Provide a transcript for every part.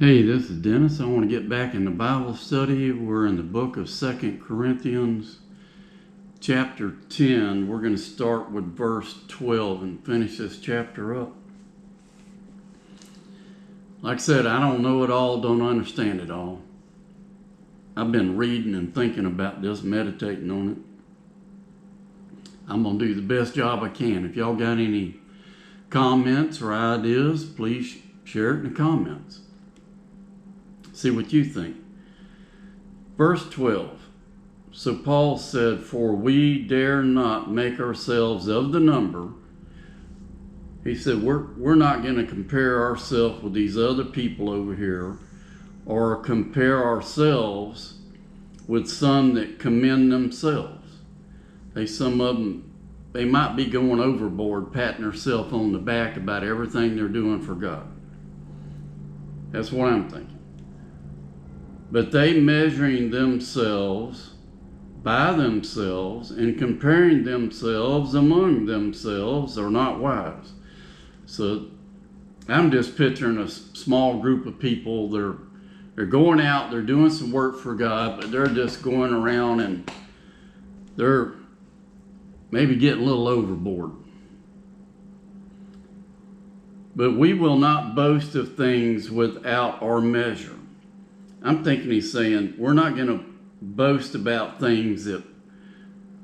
Hey, this is Dennis. I want to get back in the Bible study. We're in the book of 2 Corinthians, chapter 10. We're going to start with verse 12 and finish this chapter up. Like I said, I don't know it all, don't understand it all. I've been reading and thinking about this, meditating on it. I'm going to do the best job I can. If y'all got any comments or ideas, please share it in the comments. See what you think. Verse 12. So Paul said, "For we dare not make ourselves of the number." He said, we're not going to compare ourselves with these other people over here, or compare ourselves with some that commend themselves. Some of them, they might be going overboard, patting themselves on the back about everything they're doing for God. That's what I'm thinking. But they measuring themselves by themselves and comparing themselves among themselves are not wise. So I'm just picturing a small group of people. They're going out, they're doing some work for God, but they're just going around and they're maybe getting a little overboard. But we will not boast of things without our measure. I'm thinking he's saying we're not going to boast about things that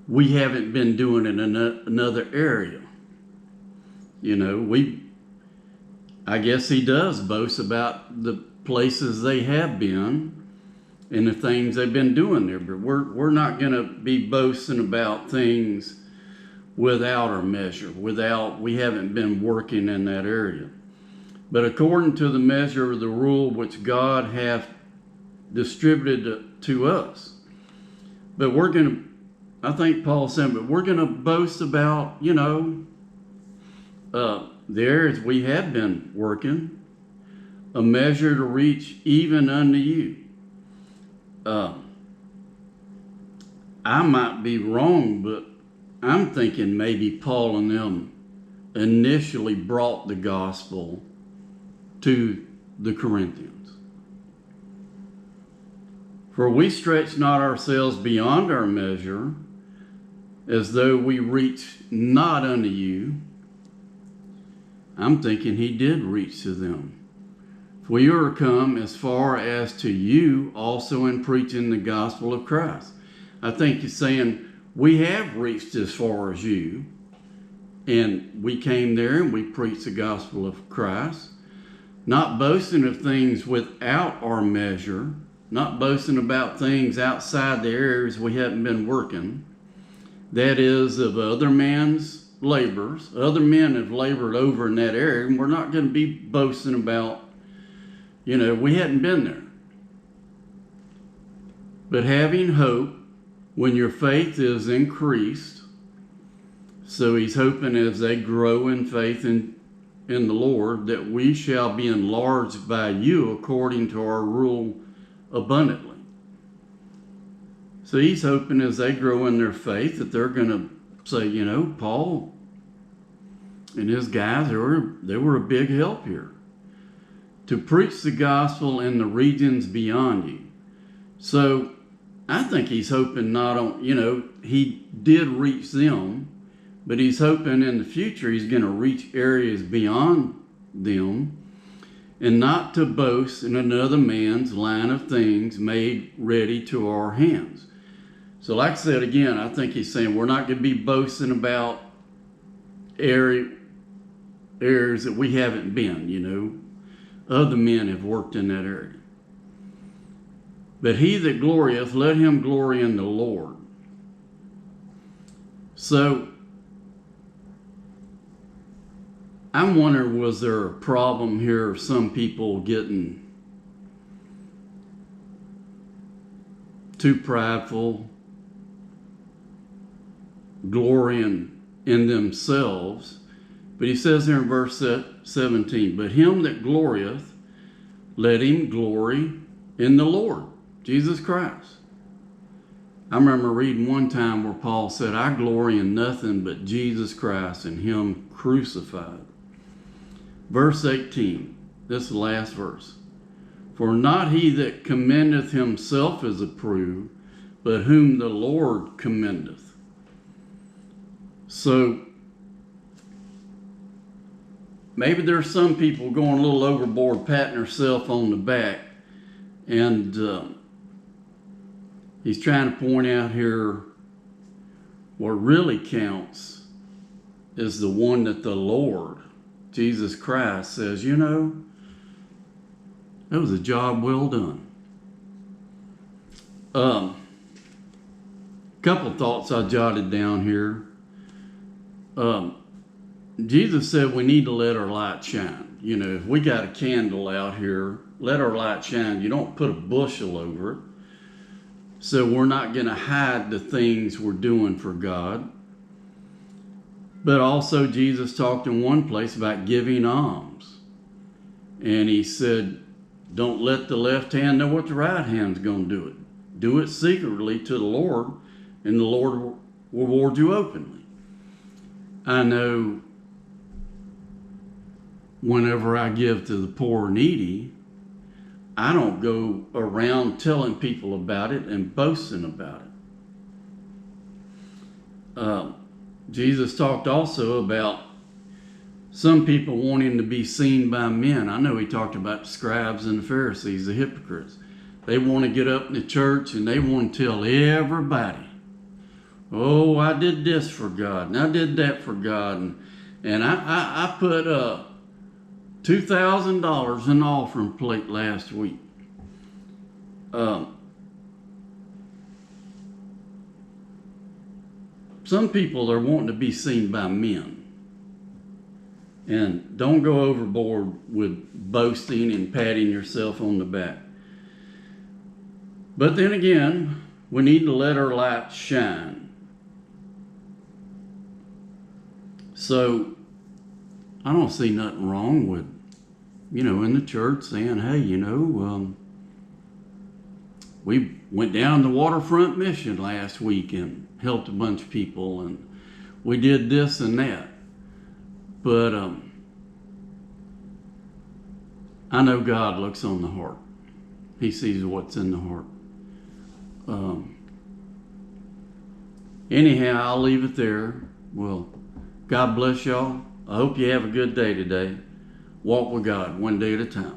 we haven't been doing in another area. You know, I guess he does boast about the places they have been and the things they've been doing there, but we're not going to be boasting about things without our measure, we haven't been working in that area. But according to the measure of the rule which God hath distributed to us. But I think Paul said, but we're going to boast about, the areas we have been working, a measure to reach even unto you. I might be wrong, but I'm thinking maybe Paul and them initially brought the gospel to the Corinthians. For we stretch not ourselves beyond our measure, as though we reach not unto you. I'm thinking he did reach to them. For we are come as far as to you also in preaching the gospel of Christ. I think he's saying we have reached as far as you, and we came there and we preached the gospel of Christ, not boasting of things without our measure, not boasting about things outside the areas we haven't been working. That is, of other men's labors. Other men have labored over in that area, and we're not going to be boasting about, we hadn't been there. But having hope when your faith is increased, so he's hoping as they grow in faith in the Lord, that we shall be enlarged by you according to our rule abundantly. So he's hoping as they grow in their faith that they're going to say, Paul and his guys, they were a big help here to preach the gospel in the regions beyond you. So I think he's hoping not on, he did reach them, but he's hoping in the future he's going to reach areas beyond them, and not to boast in another man's line of things made ready to our hands. So like I said again, I think he's saying we're not going to be boasting about areas that we haven't been, Other men have worked in that area. But he that glorieth, let him glory in the Lord. So I'm wondering, was there a problem here of some people getting too prideful, glorying in themselves? But he says there in verse 17, but him that glorieth, let him glory in the Lord, Jesus Christ. I remember reading one time where Paul said, I glory in nothing but Jesus Christ and him crucified. Verse 18, this is the last verse. For not he that commendeth himself is approved, but whom the Lord commendeth. So, maybe there's some people going a little overboard, patting herself on the back, and he's trying to point out here what really counts is the one that the Lord, Jesus Christ, says, you know, that was a job well done. Couple thoughts I jotted down here. Jesus said we need to let our light shine. You know, if we got a candle out here, let our light shine. You don't put a bushel over it. So we're not going to hide the things we're doing for God. But also Jesus talked in one place about giving alms. And he said, don't let the left hand know what the right hand's going to do it. Do it secretly to the Lord, and the Lord will reward you openly. I know whenever I give to the poor and needy, I don't go around telling people about it and boasting about it. Jesus talked also about some people wanting to be seen by men. I know he talked about the scribes and the Pharisees, the hypocrites. They want to get up in the church and they want to tell everybody, oh, I did this for God and I did that for God. And I put $2,000 in an offering plate last week. Some people are wanting to be seen by men. And don't go overboard with boasting and patting yourself on the back. But then again, we need to let our light shine. So, I don't see nothing wrong with, in the church saying, hey, we went down the waterfront mission last week and helped a bunch of people, and we did this and that. But I know God looks on the heart. He sees what's in the heart. Anyhow, I'll leave it there. Well, God bless y'all. I hope you have a good day today. Walk with God one day at a time.